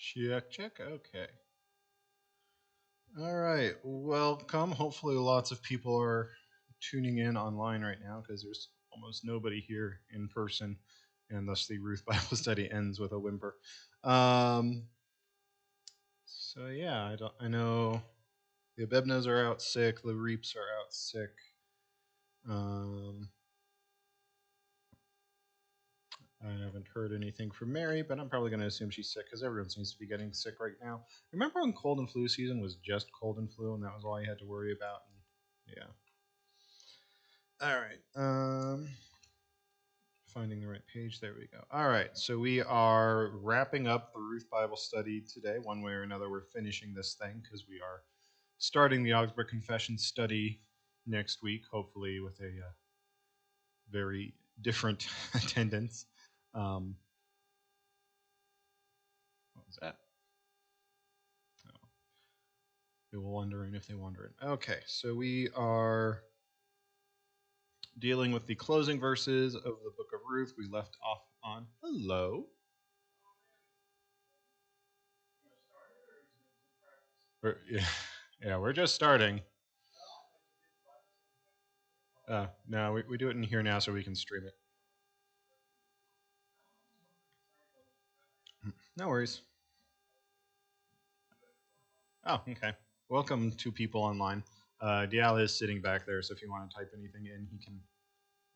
Check, check. Okay. All right. Welcome. Hopefully, lots of people are tuning in online right now because there's almost nobody here in person, and thus the Ruth Bible study ends with a whimper. Um, so yeah, I don't. I know the Abebnos are out sick. The Reaps are out sick. Um, I haven't heard anything from Mary, but I'm probably going to assume she's sick because everyone seems to be getting sick right now. Remember when cold and flu season was just cold and flu, and that was all you had to worry about? And, yeah. All right. Finding the right page. There we go. All right. So we are wrapping up the Ruth Bible study today. One way or another, we're finishing this thing because we are starting the Augsburg Confession study next week, hopefully with a very different attendance. What was that? Oh, they were wondering if they wondering. Okay, so we are dealing with the closing verses of the book of Ruth. We left off on hello. Yeah, yeah, we're just starting. No, we do it in here now so we can stream it. No worries. Oh, okay. Welcome to people online. Dial is sitting back there, so if you want to type anything in, he can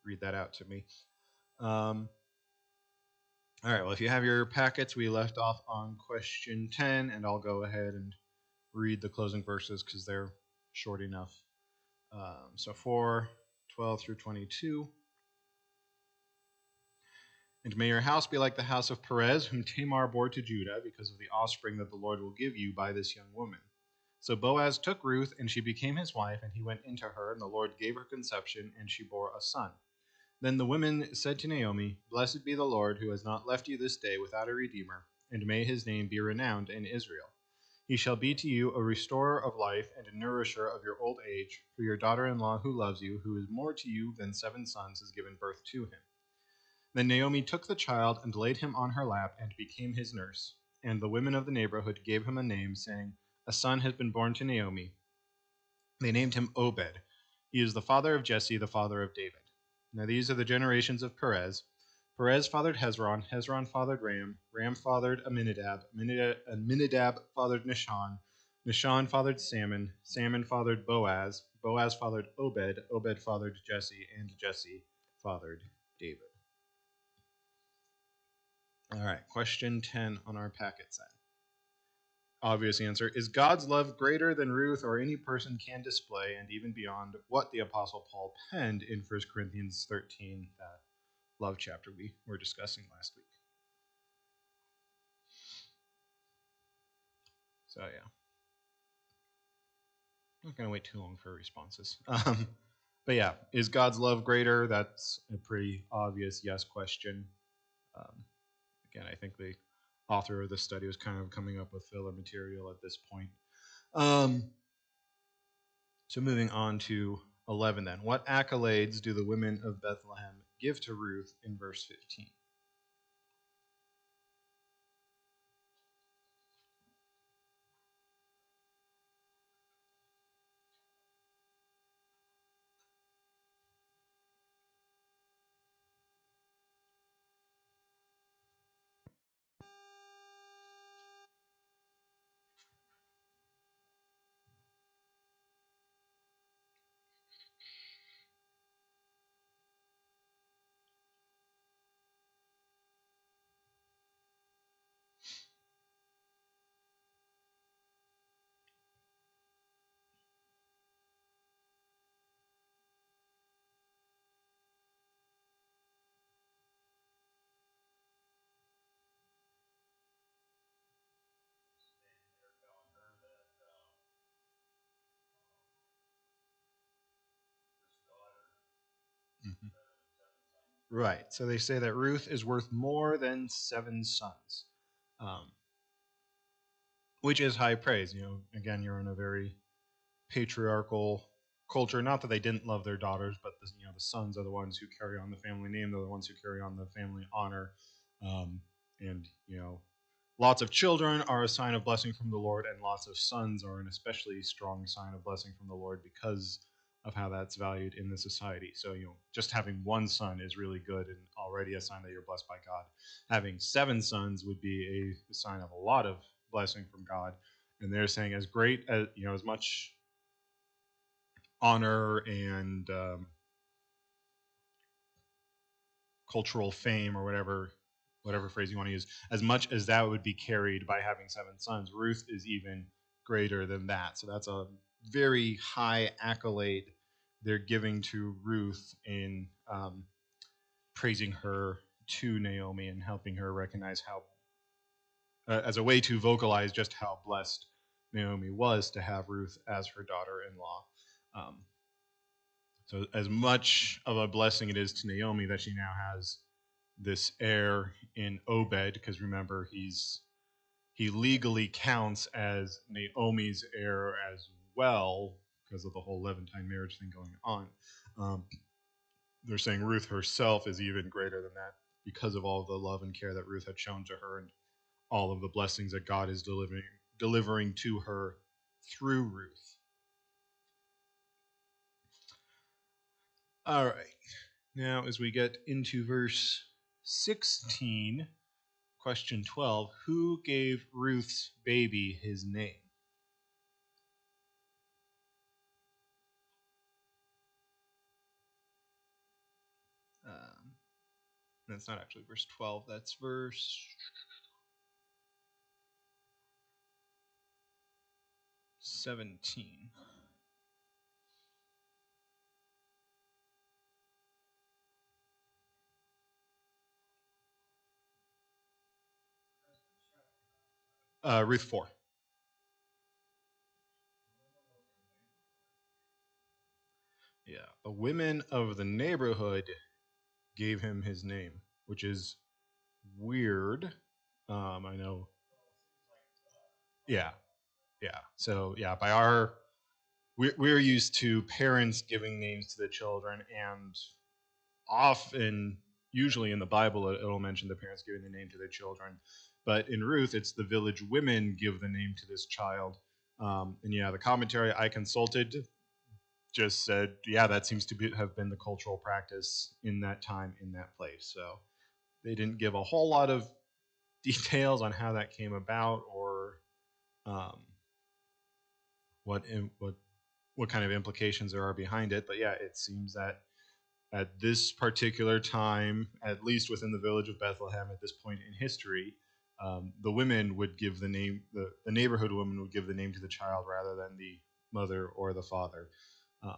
read that out to me. All right, well, if you have your packets, we left off on question 10, and I'll go ahead and read the closing verses because they're short enough. So 4, 12 through 22. And may your house be like the house of Perez, whom Tamar bore to Judah, because of the offspring that the Lord will give you by this young woman. So Boaz took Ruth, and she became his wife, and he went into her, and the Lord gave her conception, and she bore a son. Then the women said to Naomi, Blessed be the Lord, who has not left you this day without a redeemer, and may his name be renowned in Israel. He shall be to you a restorer of life and a nourisher of your old age, for your daughter-in-law who loves you, who is more to you than 7 sons, has given birth to him. Then Naomi took the child and laid him on her lap and became his nurse. And the women of the neighborhood gave him a name, saying, A son has been born to Naomi. They named him Obed. He is the father of Jesse, the father of David. Now these are the generations of Perez. Perez fathered Hezron. Hezron fathered Ram. Ram fathered Aminadab. Aminadab fathered Nahshon. Nahshon fathered Salmon. Salmon fathered Boaz. Boaz fathered Obed. Obed fathered Jesse. And Jesse fathered David. All right, question 10 on our packet set. Obvious answer. Is God's love greater than Ruth or any person can display, and even beyond what the Apostle Paul penned in 1 Corinthians 13, that love chapter we were discussing last week? So, yeah. I'm not going to wait too long for responses. But yeah, is God's love greater? That's a pretty obvious yes question. Again, I think the author of this study was kind of coming up with filler material at this point. So moving on to 11 then. What accolades do the women of Bethlehem give to Ruth in verse 15? Mhm. Right. So they say that Ruth is worth more than 7 sons, um, which is high praise. Again, you're in a very patriarchal culture. Not that they didn't love their daughters, but the sons are the ones who carry on the family name. They're the ones who carry on the family honor, and Lots of children are a sign of blessing from the Lord, and lots of sons are an especially strong sign of blessing from the Lord because of how that's valued in the society. So, just having one son is really good and already a sign that you're blessed by God. Having 7 sons would be a sign of a lot of blessing from God. And they're saying as great as, as much honor and cultural fame or whatever phrase you want to use, as much as that would be carried by having 7 sons, Ruth is even greater than that. So that's a very high accolade they're giving to Ruth in praising her to Naomi and helping her recognize how, as a way to vocalize just how blessed Naomi was to have Ruth as her daughter-in-law. So as much of a blessing it is to Naomi that she now has this heir in Obed, because remember he legally counts as Naomi's heir as well because of the whole Levantine marriage thing going on. They're saying Ruth herself is even greater than that because of all the love and care that Ruth had shown to her and all of the blessings that God is delivering to her through Ruth. All right. Now, as we get into verse 16, question 12, who gave Ruth's baby his name? That's not actually verse 12, that's verse 17. Ruth 4. Yeah, the women of the neighborhood gave him his name, which is weird. I know. Yeah, yeah. So yeah, we're used to parents giving names to the children, and often, usually in the Bible, it'll mention the parents giving the name to their children. But in Ruth, it's the village women give the name to this child. And yeah, the commentary I consulted just said, yeah, that seems to have been the cultural practice in that time, in that place. So they didn't give a whole lot of details on how that came about or um, what kind of implications there are behind it. But yeah, it seems that at this particular time, at least within the village of Bethlehem at this point in history, the women would give the name, the neighborhood woman would give the name to the child rather than the mother or the father. Um,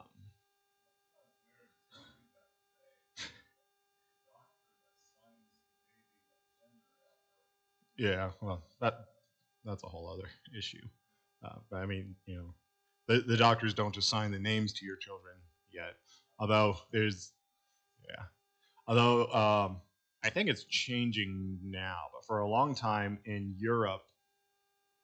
yeah, well, that's a whole other issue. But I mean, the doctors don't assign the names to your children yet. Although yeah, although I think it's changing now. But for a long time in Europe,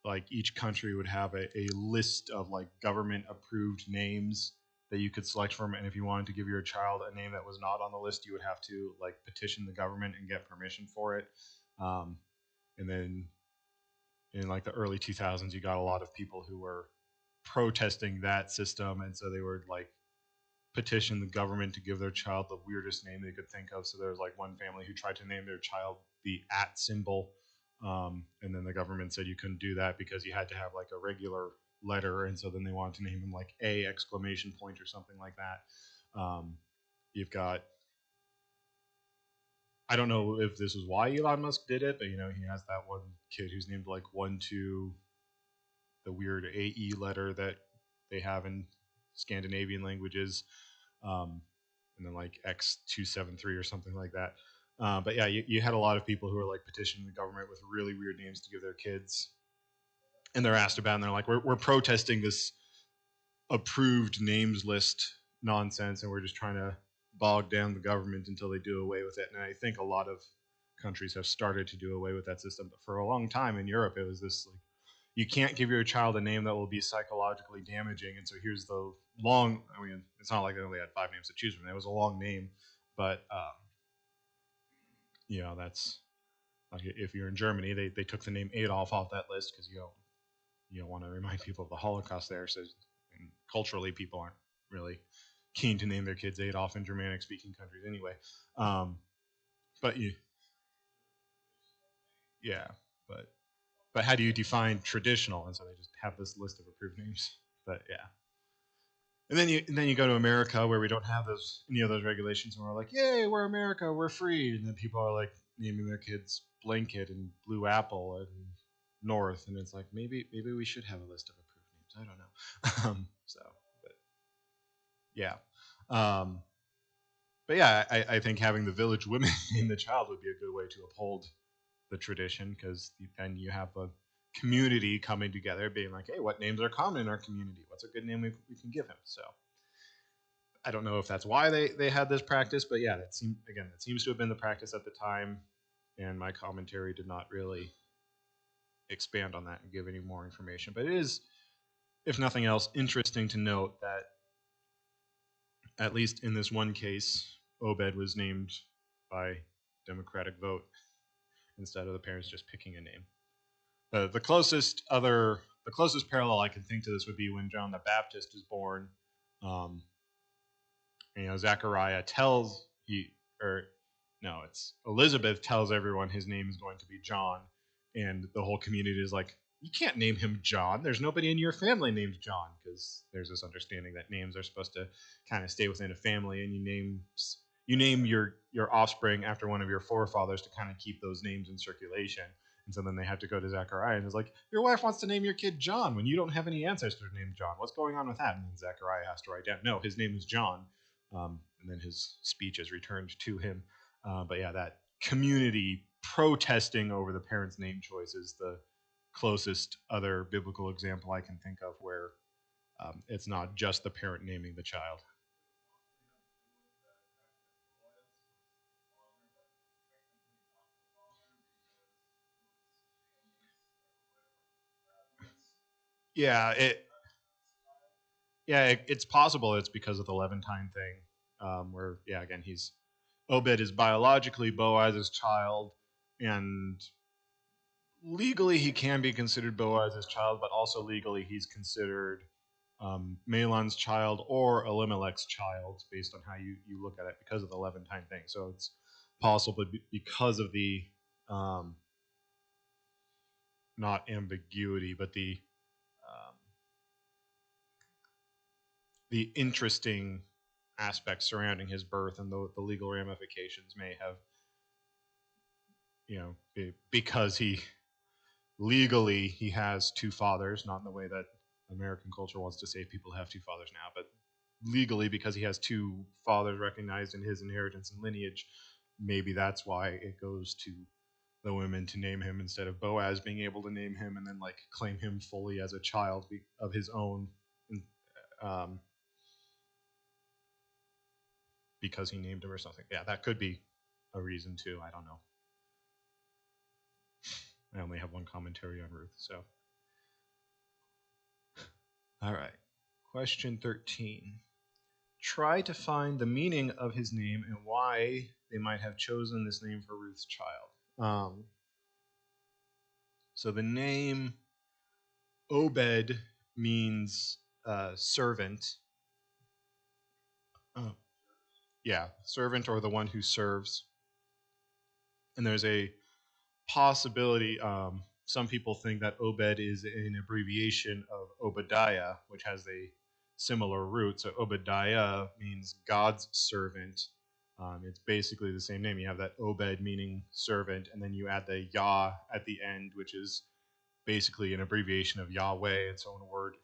like each country would have a list of like government approved names that you could select from, and if you wanted to give your child a name that was not on the list, you would have to like petition the government and get permission for it. Um, and then in like the early 2000s, you got a lot of people who were protesting that system, and so they would like petition the government to give their child the weirdest name they could think of. So there was like one family who tried to name their child the at symbol, and then the government said you couldn't do that because you had to have like a regular letter, and so then they wanted to name him like a exclamation point or something like that. You've got, I don't know if this is why Elon Musk did it, but he has that one kid who's named like 1-2, the weird AE letter that they have in Scandinavian languages, and then like X273 or something like that. But yeah, you had a lot of people who were like petitioning the government with really weird names to give their kids, and they're asked about, and they're like, we're protesting this approved names list nonsense, and we're just trying to bog down the government until they do away with it. And I think a lot of countries have started to do away with that system, but for a long time in Europe, it was this like, you can't give your child a name that will be psychologically damaging, and so here's the long. I mean, it's not like they only had 5 names to choose from. It was a long name, but that's like if you're in Germany, they took the name Adolf off that list because you don't want to remind people of the Holocaust there. So and culturally, people aren't really keen to name their kids Adolf in Germanic-speaking countries anyway. Um, but yeah, but how do you define traditional? And so they just have this list of approved names. But yeah, and then you go to America where we don't have any of those regulations, and we're like, yay, we're America, we're free. And then people are like naming their kids Blanket and Blue Apple and North, and it's like maybe we should have a list of approved names. I don't know. But yeah. Um, but yeah, I think having the village women name the child would be a good way to uphold the tradition, because then you have a community coming together being like, hey, what names are common in our community? What's a good name we can give him? So I don't know if that's why they had this practice, but yeah, that seems to have been the practice at the time, and my commentary did not really expand on that and give any more information. But it is, if nothing else, interesting to note that at least in this one case, Obed was named by democratic vote instead of the parents just picking a name. The closest parallel I can think to this would be when John the Baptist is born. Um, Zechariah tells it's Elizabeth tells everyone his name is going to be John, and the whole community is like, you can't name him John. There's nobody in your family named John, because there's this understanding that names are supposed to kind of stay within a family, and you name your offspring after one of your forefathers to kind of keep those names in circulation. And so then they have to go to Zechariah, and it's like, your wife wants to name your kid John when you don't have any ancestors named John. What's going on with that? And then Zechariah has to write down, no, his name is John. And then his speech is returned to him. But yeah, that community protesting over the parents' name choice is the closest other biblical example I can think of where it's not just the parent naming the child. Yeah, it's possible it's because of the Levantine thing, where again he's Obed is biologically Boaz's child, and legally he can be considered Boaz's child, but also legally he's considered Mahlon's child or Elimelech's child based on how you look at it because of the Levantine thing. So it's possible because of the not ambiguity, but um, the interesting aspects surrounding his birth and the legal ramifications may have, because legally he has two fathers, not in the way that American culture wants to say people have two fathers now, but legally because he has two fathers recognized in his inheritance and lineage, maybe that's why it goes to the women to name him instead of Boaz being able to name him and then like claim him fully as a child of his own, um, because he named him or something. Yeah, that could be a reason too. I don't know. I only have one commentary on Ruth, so. All right. Question 13. Try to find the meaning of his name and why they might have chosen this name for Ruth's child. So the name Obed means servant. Uh, servant or the one who serves. And there's a possibility. Some people think that Obed is an abbreviation of Obadiah, which has a similar root. So Obadiah means God's servant. It's basically the same name. You have that Obed meaning servant, and then you add the Yah at the end, which is basically an abbreviation of Yahweh. And so in a word,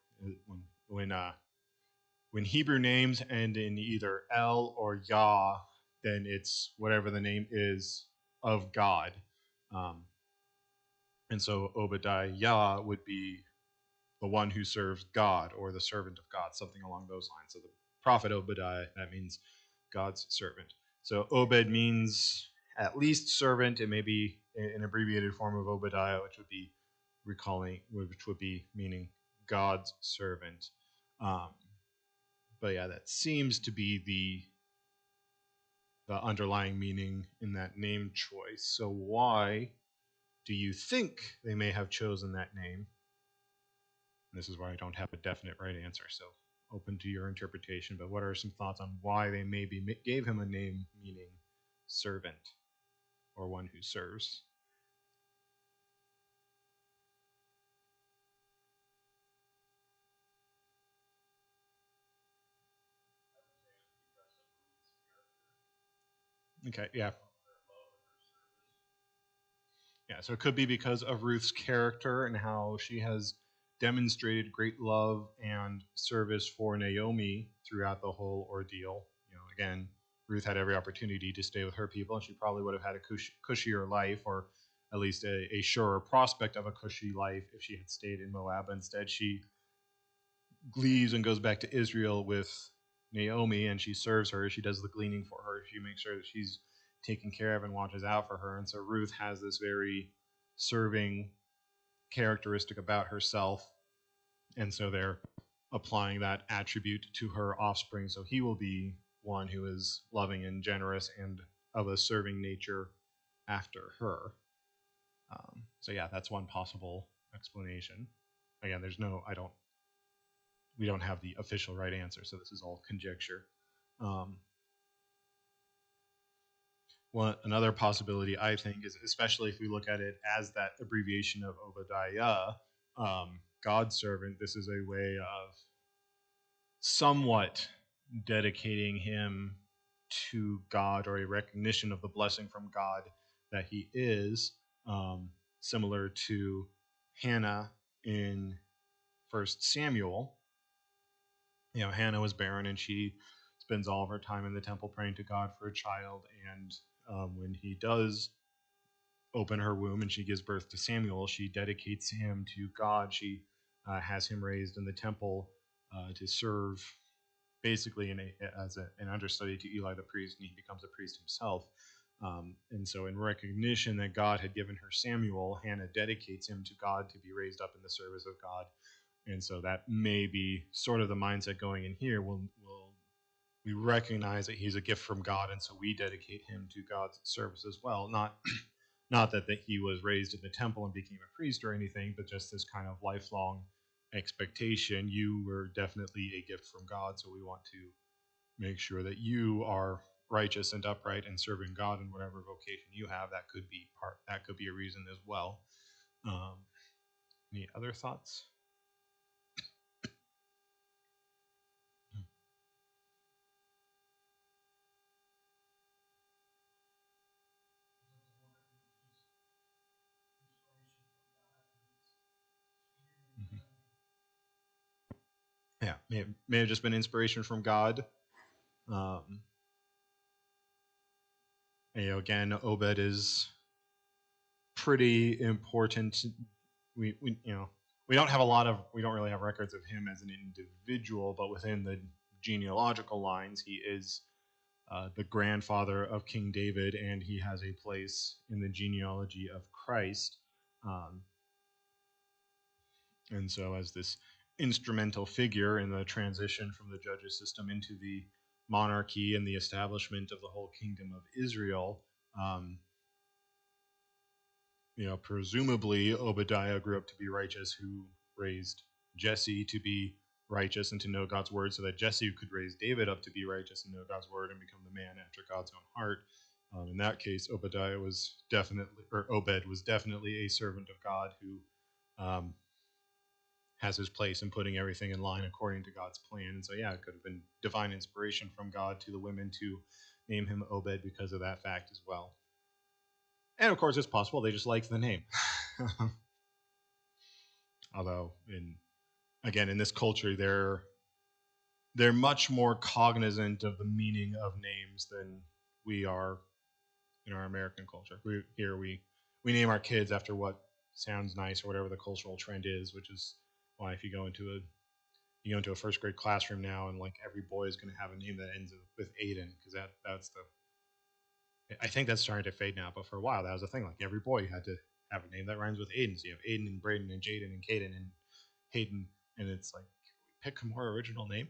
when Hebrew names end in either El or Yah, then it's whatever the name is of God. Um, and so Obadiah would be the one who serves God or the servant of God, something along those lines. So the prophet Obadiah, that means God's servant. So Obed means at least servant. It may be an abbreviated form of Obadiah, which would be meaning God's servant. But yeah, that seems to be the underlying meaning in that name choice. So why do you think they may have chosen that name? And this is where I don't have a definite right answer, so open to your interpretation. But what are some thoughts on why they maybe gave him a name meaning servant or one who serves? Okay, yeah. Yeah, so it could be because of Ruth's character and how she has demonstrated great love and service for Naomi throughout the whole ordeal. Again, Ruth had every opportunity to stay with her people, and she probably would have had a cushier life, or at least a surer prospect of a cushy life if she had stayed in Moab. Instead, she leaves and goes back to Israel with Naomi, and she serves her. She does the gleaning for her. She makes sure that she's taken care of and watches out for her. And so Ruth has this very serving characteristic about herself. And so they're applying that attribute to her offspring. So he will be one who is loving and generous and of a serving nature after her. So yeah, that's one possible explanation. Again, we don't have the official right answer, so this is all conjecture. Um, Another possibility, I think, is especially if we look at it as that abbreviation of Obadiah, God's servant, this is a way of somewhat dedicating him to God, or a recognition of the blessing from God that he is, similar to Hannah in First Samuel. Hannah was barren, and she spends all of her time in the temple praying to God for a child. And when he does open her womb and she gives birth to Samuel, she dedicates him to God. She has him raised in the temple to serve, basically as an understudy to Eli the priest, and he becomes a priest himself. And so, in recognition that God had given her Samuel, Hannah dedicates him to God to be raised up in the service of God. And so that may be sort of the mindset going in here. We recognize that he's a gift from God, and so we dedicate him to God's service as well. Not that he was raised in the temple and became a priest or anything, but just this kind of lifelong expectation. You were definitely a gift from God, so we want to make sure that you are righteous and upright and serving God in whatever vocation you have. That could be a reason as well. Any other thoughts? Yeah, may have just been inspiration from God. Again, Obed is pretty important. We don't have we don't really have records of him as an individual, but within the genealogical lines, he is the grandfather of King David, and he has a place in the genealogy of Christ. And so, as this instrumental figure in the transition from the judges system into the monarchy and the establishment of the whole kingdom of Israel, presumably Obadiah grew up to be righteous, who raised Jesse to be righteous and to know God's word, so that Jesse could raise David up to be righteous and know God's word and become the man after God's own heart. In that case, Obed was definitely a servant of God who has his place in putting everything in line according to God's plan. And so, yeah, it could have been divine inspiration from God to the women to name him Obed because of that fact as well. And of course, it's possible they just liked the name. Although, in this culture, they're much more cognizant of the meaning of names than we are in our American culture. We name our kids after what sounds nice or whatever the cultural trend is, which is why if you go into a first grade classroom now, and like every boy is going to have a name that ends with Aiden, because I think that's starting to fade now, but for a while that was a thing. Like every boy had to have a name that rhymes with Aiden. So you have Aiden and Braden and Jaden and Caden and Hayden, and it's like, pick a more original name.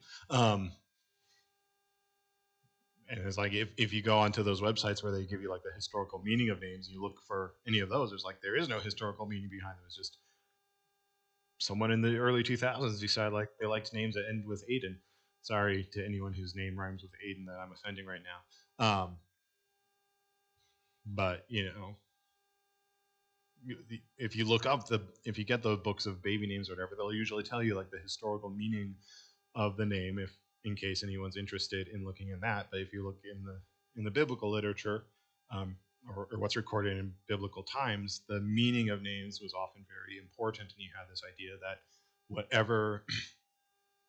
And it's like if you go onto those websites where they give you like the historical meaning of names, you look for any of those. There's like there is no historical meaning behind them. It's just someone in the early 2000s decided like they liked names that end with Aiden. Sorry to anyone whose name rhymes with Aiden that I'm offending right now. But if you look up if you get those books of baby names or whatever, they'll usually tell you like the historical meaning of the name, if in case anyone's interested in looking in that. But if you look in the biblical literature, um, or what's recorded in biblical times, the meaning of names was often very important, and you had this idea that whatever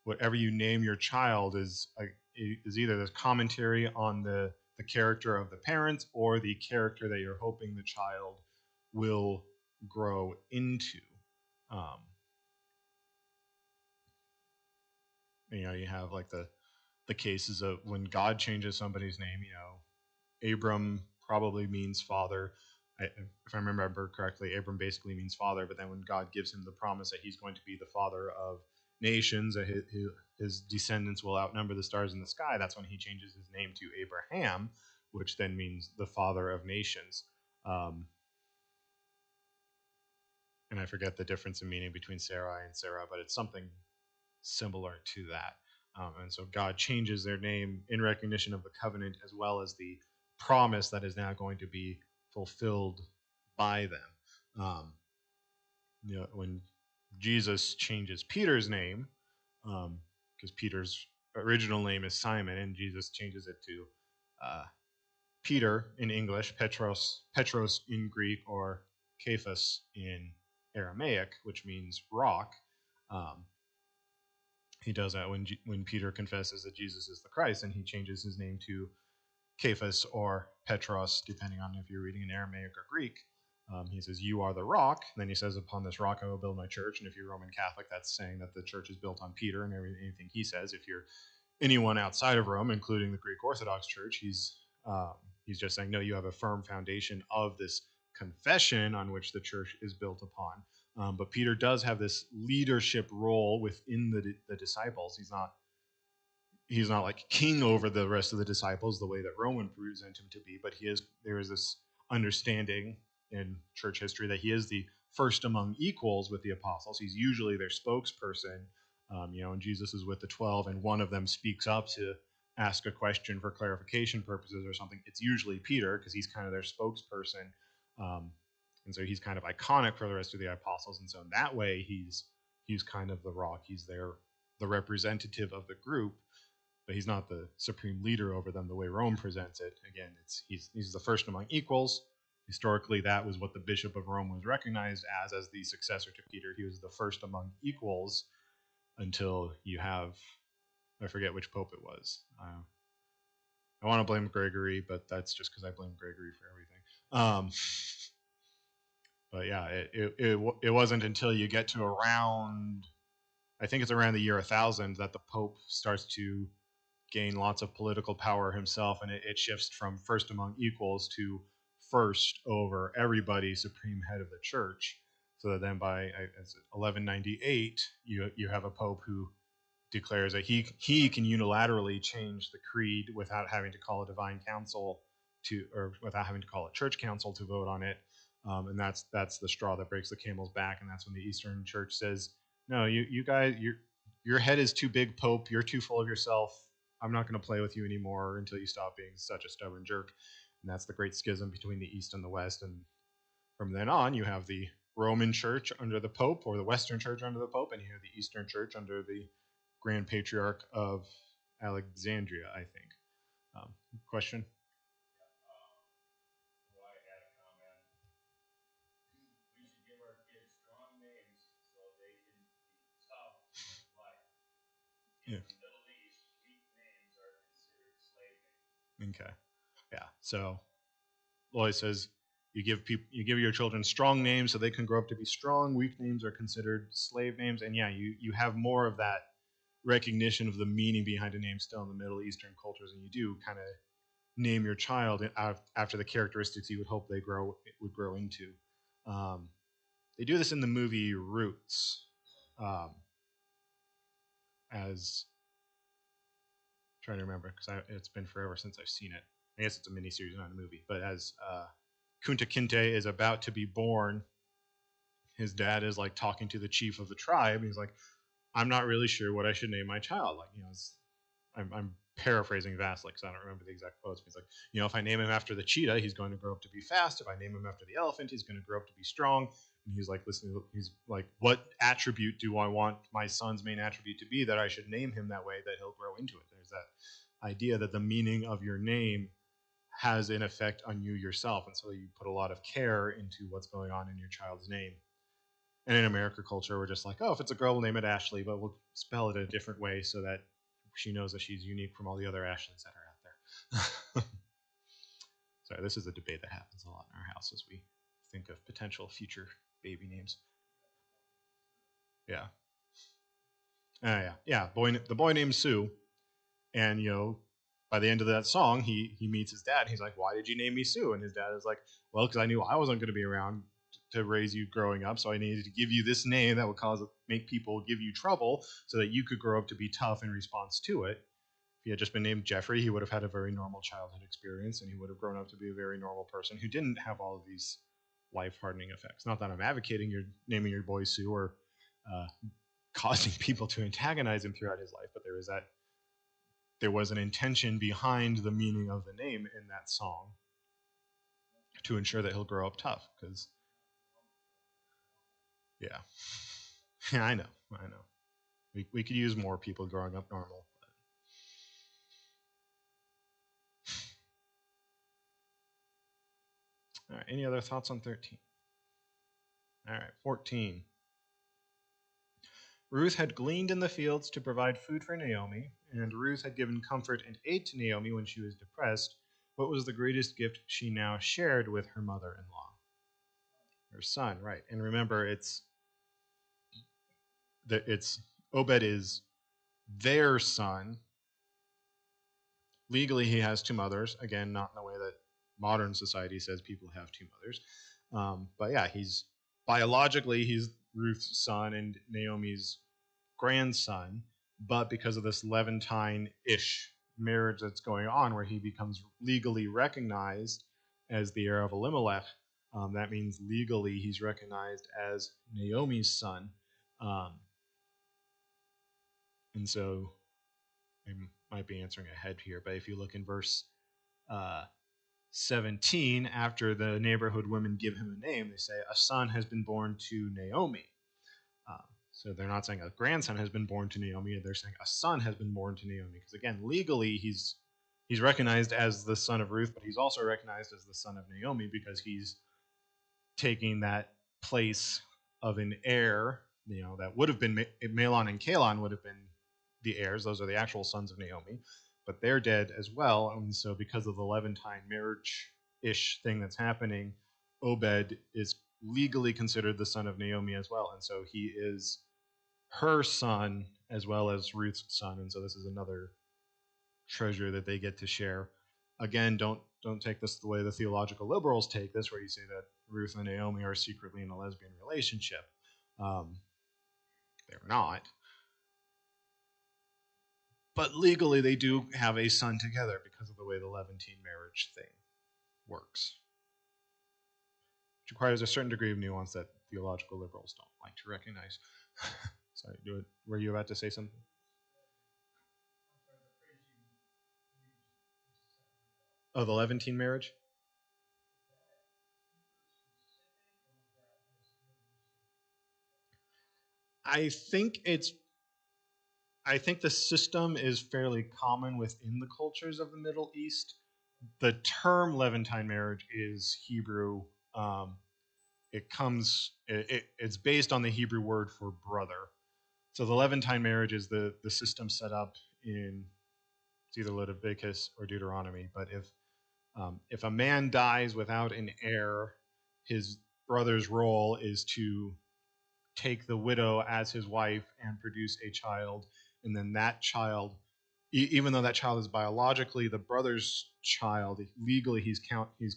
whatever you name your child is either this commentary on the character of the parents or the character that you're hoping the child will grow into. Um, you have like the cases of when God changes somebody's name. Abram probably means father. If I remember correctly, Abram basically means father. But then when God gives him the promise that he's going to be the father of nations, that his descendants will outnumber the stars in the sky, that's when he changes his name to Abraham, which then means the father of nations. Um, and I forget the difference in meaning between Sarai and Sarah, but it's something similar to that. And so God changes their name in recognition of the covenant as well as the promise that is now going to be fulfilled by them. When Jesus changes Peter's name, because Peter's original name is Simon, and Jesus changes it to Peter in English, Petros in Greek, or Cephas in Aramaic, which means rock. He does that when Peter confesses that Jesus is the Christ, and he changes his name to Cephas or Petros, depending on if you're reading in Aramaic or Greek. He says, "You are the rock." And then he says, "Upon this rock I will build my church." And if you're Roman Catholic, that's saying that the church is built on Peter and anything he says. If you're anyone outside of Rome, including the Greek Orthodox Church, he's just saying, no, you have a firm foundation of this confession on which the church is built upon. But Peter does have this leadership role within the disciples. He's not like king over the rest of the disciples the way that Rome would present him to be, but there is this understanding in church history that he is the first among equals with the apostles. He's usually their spokesperson. And Jesus is with the 12, and one of them speaks up to ask a question for clarification purposes or something. It's usually Peter because he's kind of their spokesperson. And so he's kind of iconic for the rest of the apostles. And so in that way, he's kind of the rock. He's the representative of the group, but he's not the supreme leader over them the way Rome presents it. Again, he's the first among equals. Historically, that was what the Bishop of Rome was recognized as the successor to Peter. He was the first among equals until you have, I forget which pope it was. I want to blame Gregory, but that's just because I blame Gregory for everything. But yeah, it wasn't until you get to around, I think it's around the year 1000, that the Pope starts to gain lots of political power himself, and it shifts from first among equals to first over everybody, supreme head of the church. So that then by 1198, you have a pope who declares that he can unilaterally change the creed without having to call a divine council or without having to call a church council to vote on it. And that's the straw that breaks the camel's back, and that's when the Eastern Church says, "No, you guys, your head is too big, Pope. You're too full of yourself. I'm not going to play with you anymore until you stop being such a stubborn jerk." And that's the great schism between the East and the West. And from then on, you have the Roman Church under the Pope, or the Western Church under the Pope, and you have the Eastern Church under the Grand Patriarch of Alexandria, I think. Question? Yeah. Okay. Yeah. So Loy says you give your children strong names so they can grow up to be strong. Weak names are considered slave names, and yeah, you have more of that recognition of the meaning behind a name still in the Middle Eastern cultures, and you do kind of name your child after the characteristics you would hope would grow into. They do this in the movie Roots, as trying to remember because it's been forever since I've seen it. I guess it's a miniseries, not a movie. But as Kunta Kinte is about to be born, his dad is like talking to the chief of the tribe. He's like, "I'm not really sure what I should name my child." Like, I'm paraphrasing vastly because I don't remember the exact quotes. But he's like, if I name him after the cheetah, he's going to grow up to be fast. If I name him after the elephant, he's going to grow up to be strong. And he's like, he's like, what attribute do I want my son's main attribute to be that I should name him that way that he'll grow into it? There's that idea that the meaning of your name has an effect on you yourself. And so you put a lot of care into what's going on in your child's name. And in American culture, we're just like, oh, if it's a girl, we'll name it Ashley, but we'll spell it a different way so that she knows that she's unique from all the other Ashleys that are out there. Sorry, this is a debate that happens a lot in our house as we think of potential future baby names. Yeah. Yeah. The boy named Sue, and by the end of that song, he meets his dad. And he's like, "Why did you name me Sue?" And his dad is like, "Well, because I knew I wasn't going to be around to raise you growing up, so I needed to give you this name that would make people give you trouble, so that you could grow up to be tough in response to it." If he had just been named Jeffrey, he would have had a very normal childhood experience, and he would have grown up to be a very normal person who didn't have all of these life-hardening effects. Not that I'm advocating your naming your boy Sue or causing people to antagonize him throughout his life, but there was an intention behind the meaning of the name in that song to ensure that he'll grow up tough. Because, yeah, yeah, I know. We could use more people growing up normal. All right, any other thoughts on 13? All right, 14. Ruth had gleaned in the fields to provide food for Naomi, and Ruth had given comfort and aid to Naomi when she was depressed. What was the greatest gift she now shared with her mother-in-law? Her son, right? And remember, it's Obed is their son. Legally, he has two mothers. Again, not in the way that modern society says people have two mothers. But yeah, he's Ruth's son and Naomi's grandson. But because of this Levantine-ish marriage that's going on, where he becomes legally recognized as the heir of Elimelech, that means legally he's recognized as Naomi's son. And so I might be answering ahead here, but if you look in verse 17, after the neighborhood women give him a name, they say, "A son has been born to Naomi." So they're not saying a grandson has been born to Naomi, they're saying a son has been born to Naomi. Because again, legally, he's recognized as the son of Ruth, but he's also recognized as the son of Naomi because he's taking that place of an heir, that would have been Mahlon and Chalon would have been the heirs. Those are the actual sons of Naomi, but they're dead as well. And so because of the Levantine marriage-ish thing that's happening, Obed is legally considered the son of Naomi as well. And so he is her son as well as Ruth's son. And so this is another treasure that they get to share. Again, don't take this the way the theological liberals take this, where you say that Ruth and Naomi are secretly in a lesbian relationship. They're not. But legally, they do have a son together because of the way the Levantine marriage thing works. Which requires a certain degree of nuance that theological liberals don't like to recognize. Sorry, were you about to say something? Oh, the Levantine marriage? I think the system is fairly common within the cultures of the Middle East. The term Levantine marriage is Hebrew. It's based on the Hebrew word for brother. So the Levantine marriage is the system set up in, it's either Leviticus or Deuteronomy. But if a man dies without an heir, his brother's role is to take the widow as his wife and produce a child, and then that child, even though that child is biologically the brother's child, legally he's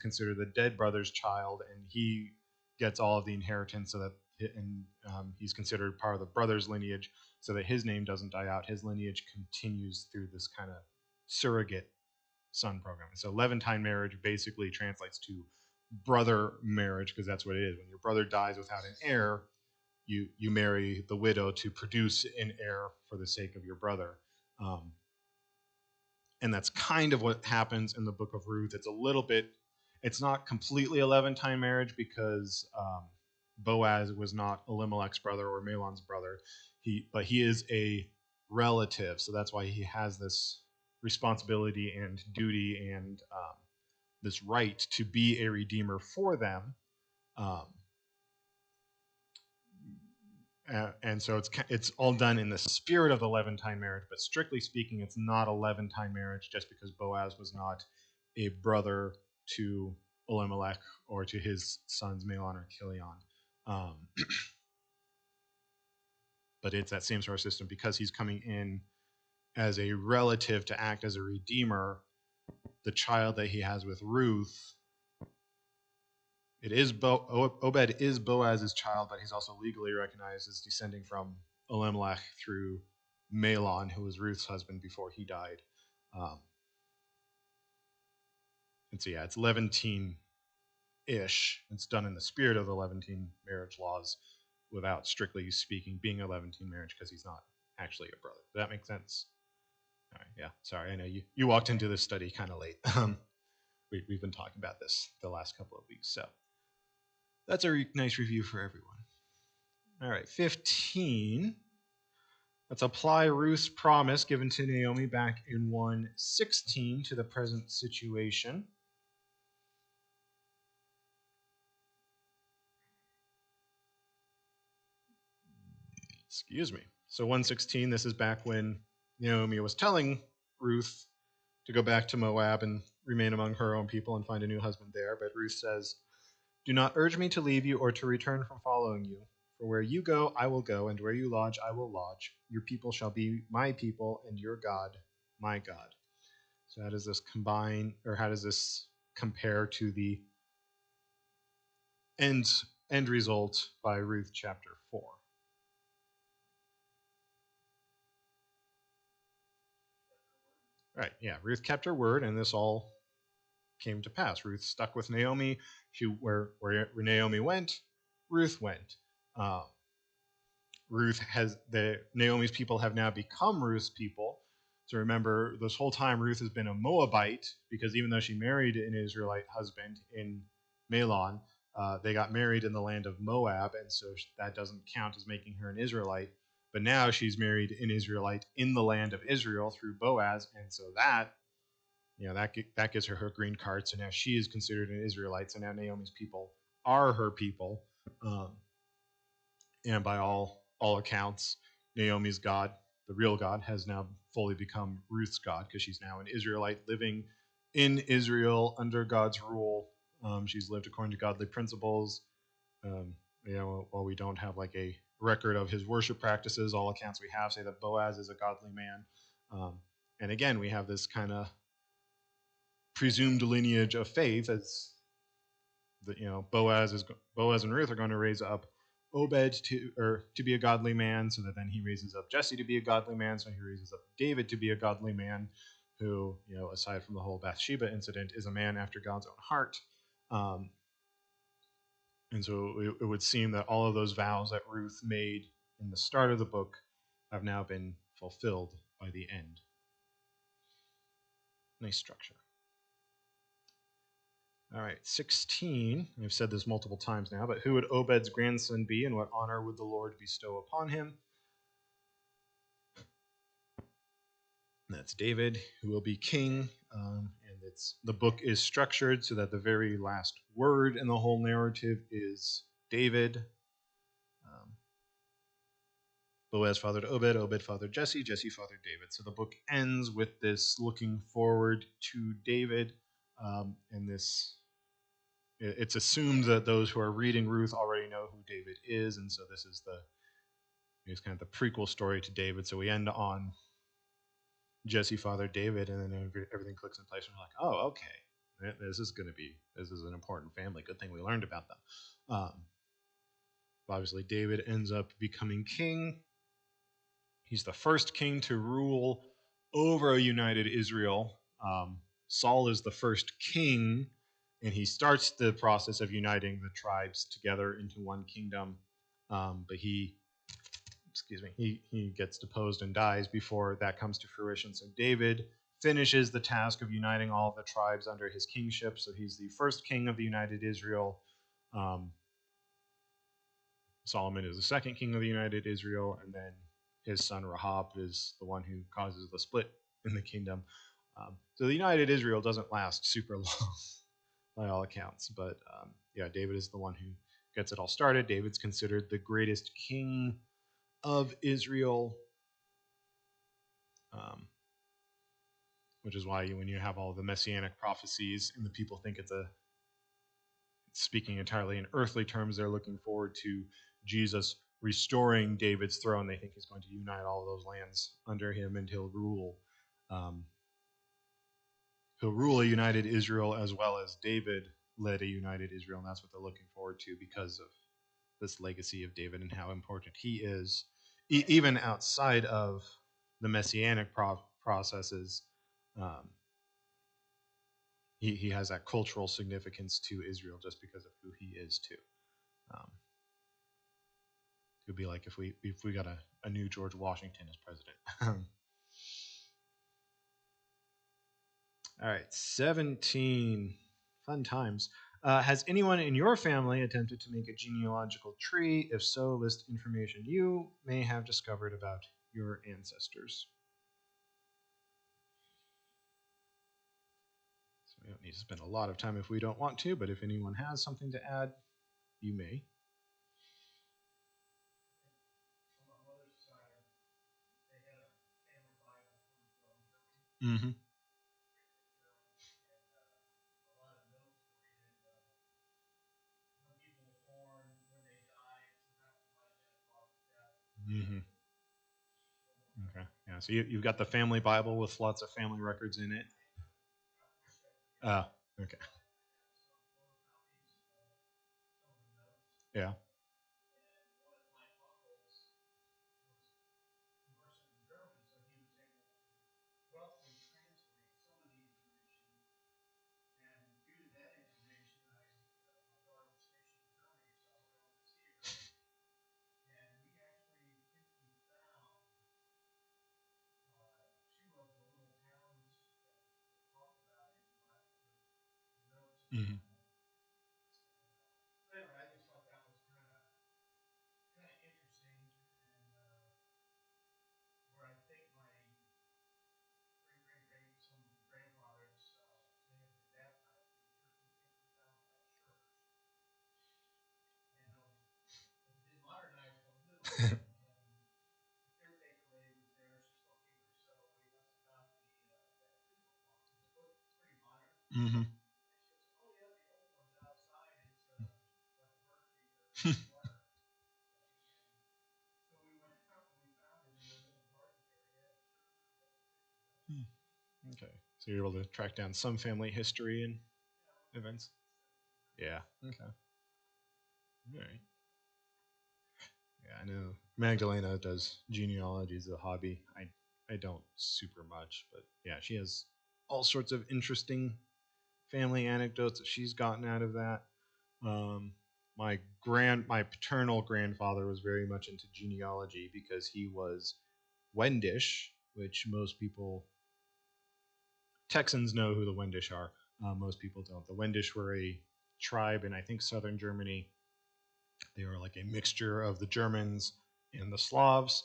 considered the dead brother's child, and he gets all of the inheritance, so that he's considered part of the brother's lineage, so that his name doesn't die out. His lineage continues through this kind of surrogate son program. So Levantine marriage basically translates to brother marriage, because that's what it is. When your brother dies without an heir, you marry the widow to produce an heir for the sake of your brother. And that's kind of what happens in the book of Ruth. It's a little bit, it's not completely a Levantine marriage, because Boaz was not Elimelech's brother or Mahlon's brother. But he is a relative, so that's why he has this responsibility and duty and this right to be a redeemer for them. Um, and so it's all done in the spirit of the Levantine marriage, but strictly speaking, it's not a Levantine marriage just because Boaz was not a brother to Elimelech or to his sons Mahlon or Chilion. But it's that same sort of system, because he's coming in as a relative to act as a redeemer. The child that he has with Ruth, Obed is Boaz's child, but he's also legally recognized as descending from Elimelech through Mahlon, who was Ruth's husband before he died. And so, yeah, it's Levantine-ish. It's done in the spirit of the Levantine marriage laws without, strictly speaking, being a Levantine marriage, because he's not actually a brother. Does that make sense? All right, yeah, sorry, I know you walked into this study kind of late. We've been talking about this the last couple of weeks, so that's a nice review for everyone. All right, 15. Let's apply Ruth's promise given to Naomi back in 1:16 to the present situation. Excuse me. So 1:16, this is back when Naomi was telling Ruth to go back to Moab and remain among her own people and find a new husband there. But Ruth says, "Do not urge me to leave you or to return from following you. For where you go, I will go, and where you lodge, I will lodge. Your people shall be my people, and your God, my God." So how does this combine, or how does this compare to the end result by Ruth chapter 4? Right, yeah, Ruth kept her word, and this all came to pass. Ruth stuck with Naomi. Where Naomi went, Ruth went. Naomi's people have now become Ruth's people. So remember, this whole time Ruth has been a Moabite, because even though she married an Israelite husband in Mahlon, they got married in the land of Moab, and so that doesn't count as making her an Israelite. But now she's married an Israelite in the land of Israel through Boaz, and so that gives her green card. So now she is considered an Israelite. So now Naomi's people are her people, and by all accounts, Naomi's God, the real God, has now fully become Ruth's God, because she's now an Israelite living in Israel under God's rule. She's lived according to godly principles. While we don't have like a record of his worship practices, all accounts we have say that Boaz is a godly man. And again, we have this kind of presumed lineage of faith, as Boaz and Ruth are going to raise up Obed to be a godly man, so that then he raises up Jesse to be a godly man, so he raises up David to be a godly man, who, aside from the whole Bathsheba incident, is a man after God's own heart. And so it would seem that all of those vows that Ruth made in the start of the book have now been fulfilled by the end. Nice structure. All right, 16. I've said this multiple times now, but who would Obed's grandson be, and what honor would the Lord bestow upon him? That's David, who will be king. And the book is structured so that the very last word in the whole narrative is David. Boaz fathered Obed, Obed fathered Jesse, Jesse fathered David. So the book ends with this looking forward to David, and it's assumed that those who are reading Ruth already know who David is, and so this is kind of the prequel story to David. So we end on Jesse fathered David, and then everything clicks in place, and we're like, oh, okay, this is an important family. Good thing we learned about them. Obviously, David ends up becoming king. He's the first king to rule over a united Israel. Saul is the first king, and he starts the process of uniting the tribes together into one kingdom. But he gets deposed and dies before that comes to fruition. So David finishes the task of uniting all of the tribes under his kingship. So he's the first king of the united Israel. Solomon is the second king of the united Israel, and then his son Rahab is the one who causes the split in the kingdom. So the united Israel doesn't last super long by all accounts, but yeah, David is the one who gets it all started. David's considered the greatest king of Israel, which is why when you have all the messianic prophecies and the people think it's speaking entirely in earthly terms, they're looking forward to Jesus restoring David's throne. They think he's going to unite all of those lands under him, and he'll rule. He'll rule a united Israel as well as David led a united Israel, and that's what they're looking forward to because of this legacy of David and how important he is, even outside of the messianic processes. He has that cultural significance to Israel just because of who he is too. It would be like if we got a new George Washington as president. All right, 17. Fun times. Has anyone in your family attempted to make a genealogical tree? If so, list information you may have discovered about your ancestors. So we don't need to spend a lot of time if we don't want to, but if anyone has something to add, you may. Mm-hmm. Mm-hmm. Okay. Yeah. So you've got the family Bible with lots of family records in it. Okay. Yeah. Mm-hmm. Mm-hmm. Okay. So you're able to track down some family history and events? Yeah. Okay. All right. Yeah, I know Magdalena does genealogy as a hobby. I don't super much, but yeah, she has all sorts of interesting family anecdotes that she's gotten out of that. Um, my paternal grandfather was very much into genealogy because he was Wendish, which most people Texans know who the Wendish are. Most people don't. The Wendish were a tribe in I think southern Germany. They were like a mixture of the Germans and the Slavs,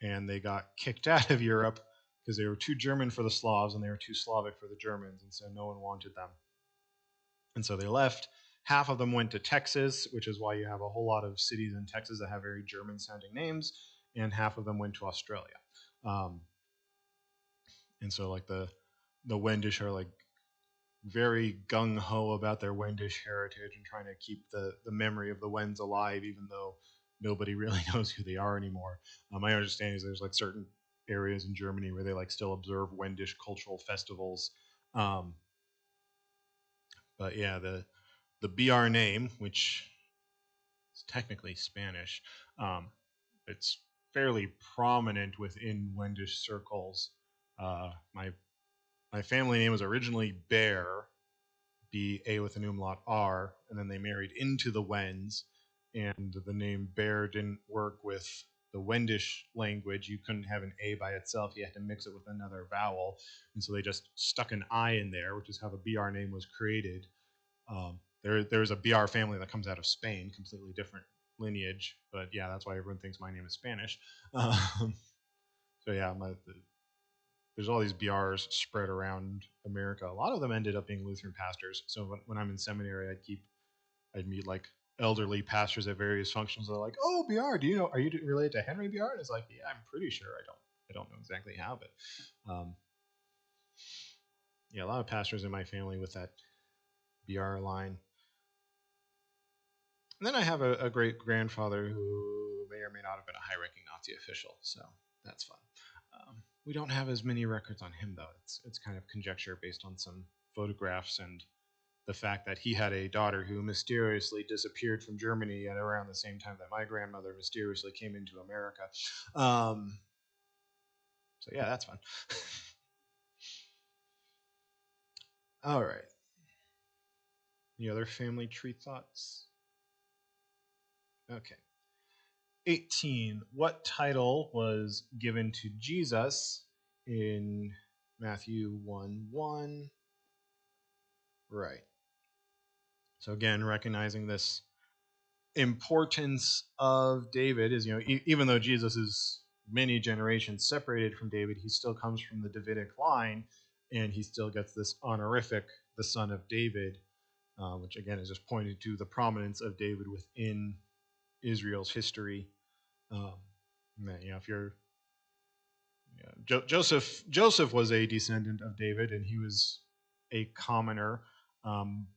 and they got kicked out of Europe because they were too German for the Slavs and they were too Slavic for the Germans, and so no one wanted them. And so they left. Half of them went to Texas, which is why you have a whole lot of cities in Texas that have very German sounding names, and half of them went to Australia. And so like the Wendish are like very gung ho about their Wendish heritage and trying to keep the memory of the Wends alive, even though nobody really knows who they are anymore. My understanding is there's like certain areas in Germany where they like still observe Wendish cultural festivals. But yeah, the BR name, which is technically Spanish, it's fairly prominent within Wendish circles. My family name was originally Bear, B-A with an umlaut R, and then they married into the Wens, and the name Bear didn't work with the Wendish language. You couldn't have an A by itself. You had to mix it with another vowel, and so they just stuck an I in there, which is how the BR name was created. There's a BR family that comes out of Spain, completely different lineage, but yeah, that's why everyone thinks my name is Spanish. So yeah, there's all these BRs spread around America. A lot of them ended up being Lutheran pastors. So when I'm in seminary, I'd meet like elderly pastors at various functions. They're like, "Oh, BR, are you related to Henry BR?" And it's like, "Yeah, I'm pretty sure. I don't know exactly how, but yeah, a lot of pastors in my family with that BR line." And then I have a great grandfather who may or may not have been a high ranking Nazi official, so that's fun. We don't have as many records on him, though. It's kind of conjecture based on some photographs and the fact that he had a daughter who mysteriously disappeared from Germany at around the same time that my grandmother mysteriously came into America. So yeah, that's fun. All right. Any other family tree thoughts? Okay. 18. What title was given to Jesus in Matthew 1:1? Right. So again, recognizing this importance of David is, even though Jesus is many generations separated from David, he still comes from the Davidic line, and he still gets this honorific, the son of David, which again is just pointing to the prominence of David within Israel's history. If you're Joseph was a descendant of David, and he was a commoner. Um,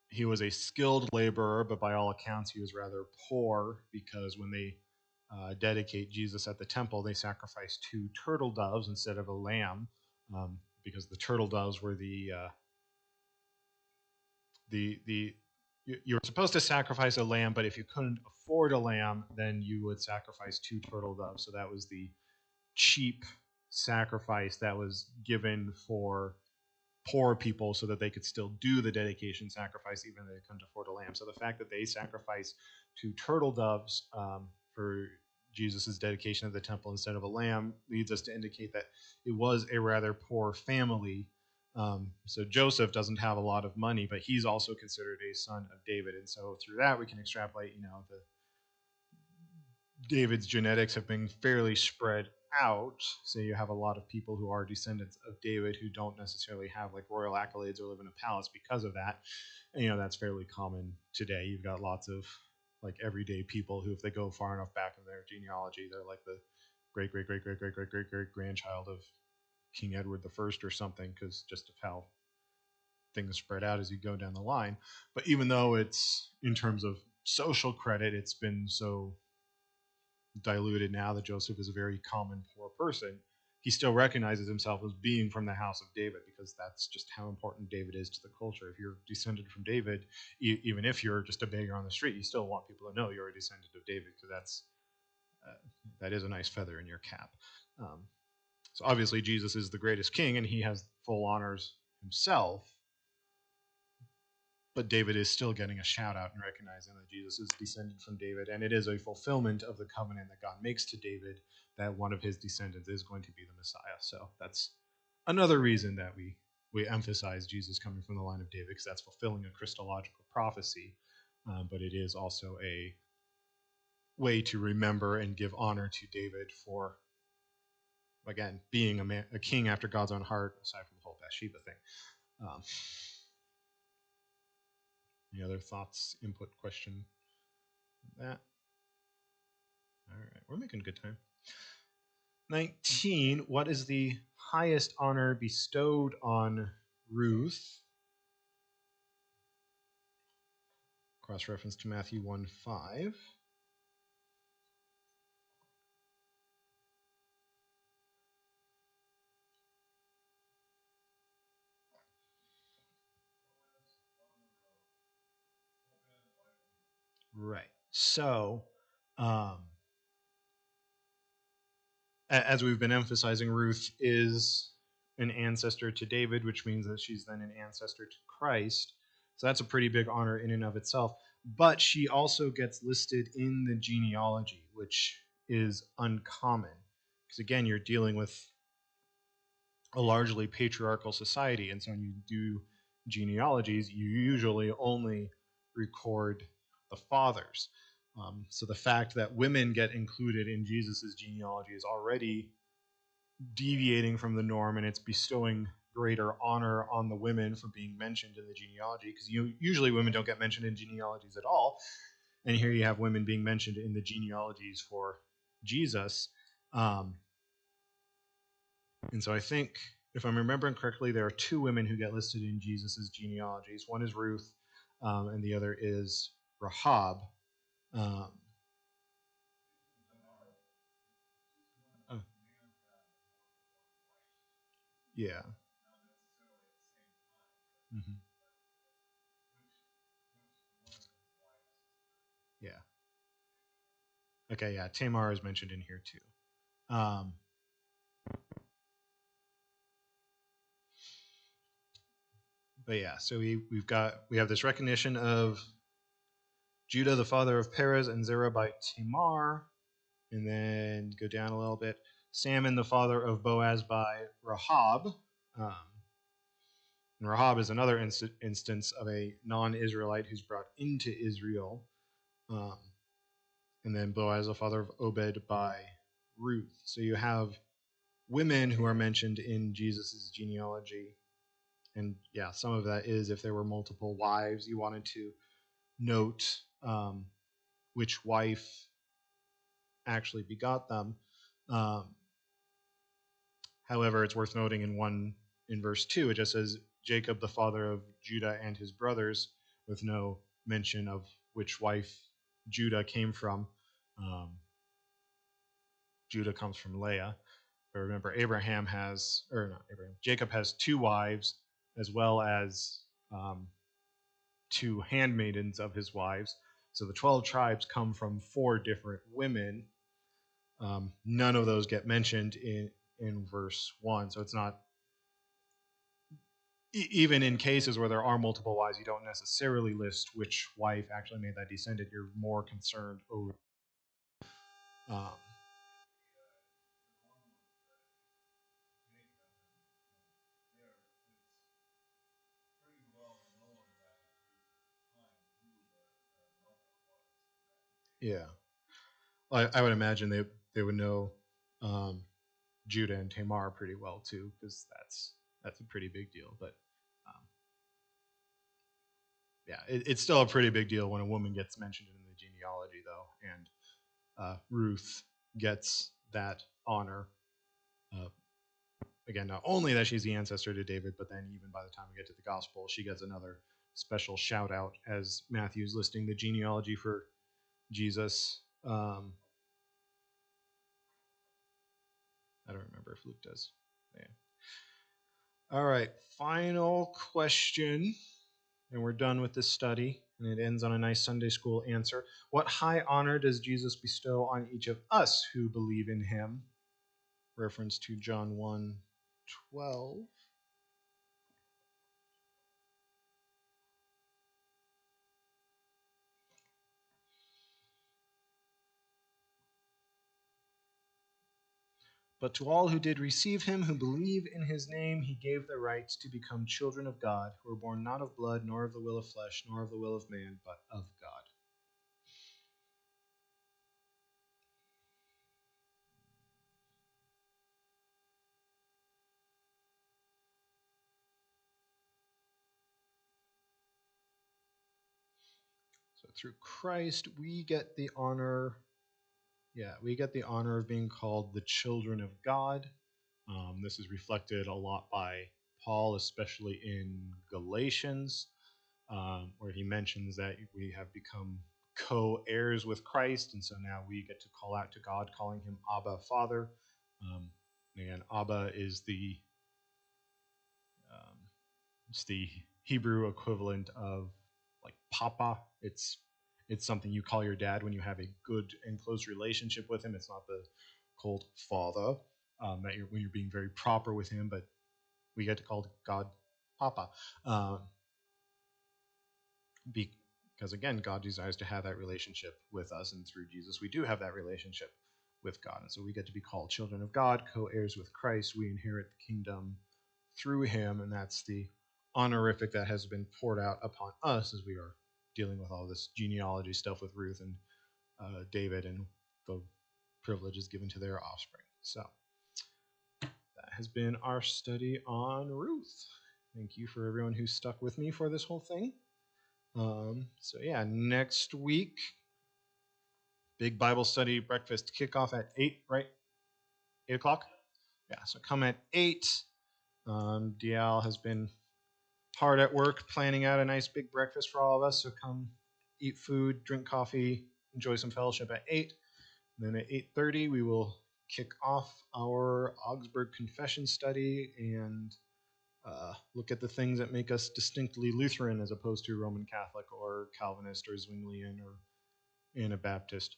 he was a skilled laborer, but by all accounts, he was rather poor because when they dedicate Jesus at the temple, they sacrifice 2 turtle doves instead of a lamb, because the turtle doves were the you were supposed to sacrifice a lamb, but if you couldn't afford a lamb, then you would sacrifice 2 turtle doves. So that was the cheap sacrifice that was given for poor people so that they could still do the dedication sacrifice even though they couldn't afford a lamb. So the fact that they sacrificed 2 turtle doves for Jesus' dedication of the temple instead of a lamb leads us to indicate that it was a rather poor family. So Joseph doesn't have a lot of money, but he's also considered a son of David. And so through that, we can extrapolate, David's genetics have been fairly spread out. So you have a lot of people who are descendants of David who don't necessarily have like royal accolades or live in a palace because of that. And that's fairly common today. You've got lots of like everyday people who, if they go far enough back in their genealogy, they're like the great great great great great great great great grandchild of King Edward the First or something, because just of how things spread out as you go down the line. But even though it's in terms of social credit, it's been so diluted now that Joseph is a very common poor person, he still recognizes himself as being from the house of David, because that's just how important David is to the culture. If you're descended from David, even if you're just a beggar on the street, you still want people to know you're a descendant of David, because that is a nice feather in your cap. So obviously Jesus is the greatest king, and he has full honors himself. But David is still getting a shout out and recognizing that Jesus is descended from David, and it is a fulfillment of the covenant that God makes to David that one of his descendants is going to be the Messiah. So that's another reason that we emphasize Jesus coming from the line of David, because that's fulfilling a Christological prophecy, but it is also a way to remember and give honor to David for, again, being a king after God's own heart, aside from the whole Bathsheba thing. Any other thoughts, input, question? That. All right, we're making good time. 19. What is the highest honor bestowed on Ruth? Cross reference to Matthew 1:5. Right. So, as we've been emphasizing, Ruth is an ancestor to David, which means that she's then an ancestor to Christ. So that's a pretty big honor in and of itself. But she also gets listed in the genealogy, which is uncommon. Because again, you're dealing with a largely patriarchal society. And so when you do genealogies, you usually only record the fathers. So the fact that women get included in Jesus' genealogy is already deviating from the norm, and it's bestowing greater honor on the women for being mentioned in the genealogy, because usually women don't get mentioned in genealogies at all, and here you have women being mentioned in the genealogies for Jesus. And so I think, if I'm remembering correctly, there are two women who get listed in Jesus's genealogies. One is Ruth, and the other is Rahab. Um, uh, yeah. Hmm. Yeah. Okay. Yeah. Tamar is mentioned in here too. But yeah, so we have this recognition of Judah, the father of Perez and Zerah by Tamar, and then go down a little bit. Salmon, the father of Boaz by Rahab. Um, and Rahab is another instance of a non-Israelite who's brought into Israel. Um, and then Boaz, the father of Obed by Ruth. So you have women who are mentioned in Jesus' genealogy. And yeah, some of that is if there were multiple wives, you wanted to note which wife actually begot them. Um, However, it's worth noting in verse 2, it just says Jacob, the father of Judah and his brothers, with no mention of which wife Judah came from. Um, Judah comes from Leah. But remember, Jacob has two wives as well as two handmaidens of his wives. So the 12 tribes come from four different women. None of those get mentioned in verse 1. So it's not, even in cases where there are multiple wives, you don't necessarily list which wife actually made that descendant. You're more concerned over. Um, yeah, I would imagine they would know um, Judah and Tamar pretty well too, because that's a pretty big deal. But um, yeah, it's still a pretty big deal when a woman gets mentioned in the genealogy, though, and Ruth gets that honor. Uh, Again, not only that she's the ancestor to David, but then even by the time we get to the gospel, she gets another special shout out as Matthew's listing the genealogy for Jesus. I don't remember if Luke does. Yeah. All right, final question, and we're done with this study, and it ends on a nice Sunday school answer. What high honor does Jesus bestow on each of us who believe in him? Reference to John 1:12. But to all who did receive him, who believe in his name, he gave the right to become children of God, who were born not of blood, nor of the will of flesh, nor of the will of man, but of God. So through Christ, we get the honor. Yeah, we get the honor of being called the children of God. This is reflected a lot by Paul, especially in Galatians, where he mentions that we have become co-heirs with Christ, and so now we get to call out to God, calling him Abba, Father. Um, again, Abba is um, it's the Hebrew equivalent of like Papa. It's something you call your dad when you have a good and close relationship with him. It's not the called Father, when you're being very proper with him, but we get to call God Papa. Because again, God desires to have that relationship with us, and through Jesus, we do have that relationship with God. And so we get to be called children of God, co-heirs with Christ. We inherit the kingdom through him, and that's the honorific that has been poured out upon us as we are dealing with all this genealogy stuff with Ruth and David and the privileges given to their offspring. So that has been our study on Ruth. Thank you for everyone who stuck with me for this whole thing. So yeah, next week, big Bible study breakfast kickoff at 8, right? 8 o'clock? Yeah, so come at 8. Dial has been hard at work planning out a nice big breakfast for all of us, so come eat food, drink coffee, enjoy some fellowship at 8. And then at 8:30, we will kick off our Augsburg Confession study and look at the things that make us distinctly Lutheran as opposed to Roman Catholic or Calvinist or Zwinglian or Anabaptist,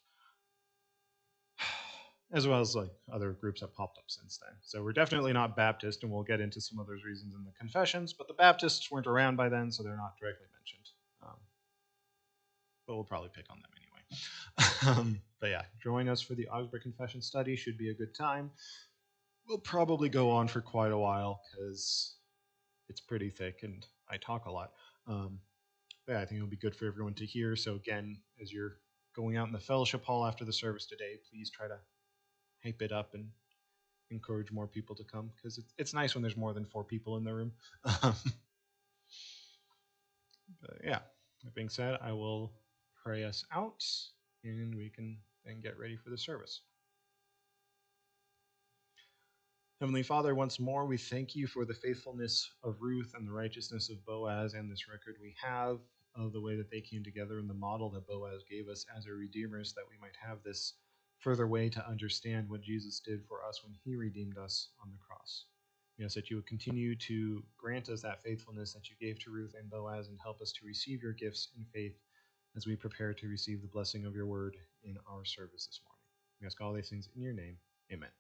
as well as like other groups that popped up since then. So we're definitely not Baptist, and we'll get into some of those reasons in the Confessions, but the Baptists weren't around by then, so they're not directly mentioned. But we'll probably pick on them anyway. But yeah, join us for the Augsburg Confession study. Should be a good time. We'll probably go on for quite a while because it's pretty thick and I talk a lot. But yeah, I think it'll be good for everyone to hear. So again, as you're going out in the fellowship hall after the service today, please try to hype it up and encourage more people to come, because it's nice when there's more than 4 people in the room. But yeah, that being said, I will pray us out and we can then get ready for the service. Heavenly Father, once more, we thank you for the faithfulness of Ruth and the righteousness of Boaz and this record we have of the way that they came together and the model that Boaz gave us as our redeemers, that we might have this further way to understand what Jesus did for us when he redeemed us on the cross. We ask that you would continue to grant us that faithfulness that you gave to Ruth and Boaz and help us to receive your gifts in faith as we prepare to receive the blessing of your word in our service this morning. We ask all these things in your name. Amen.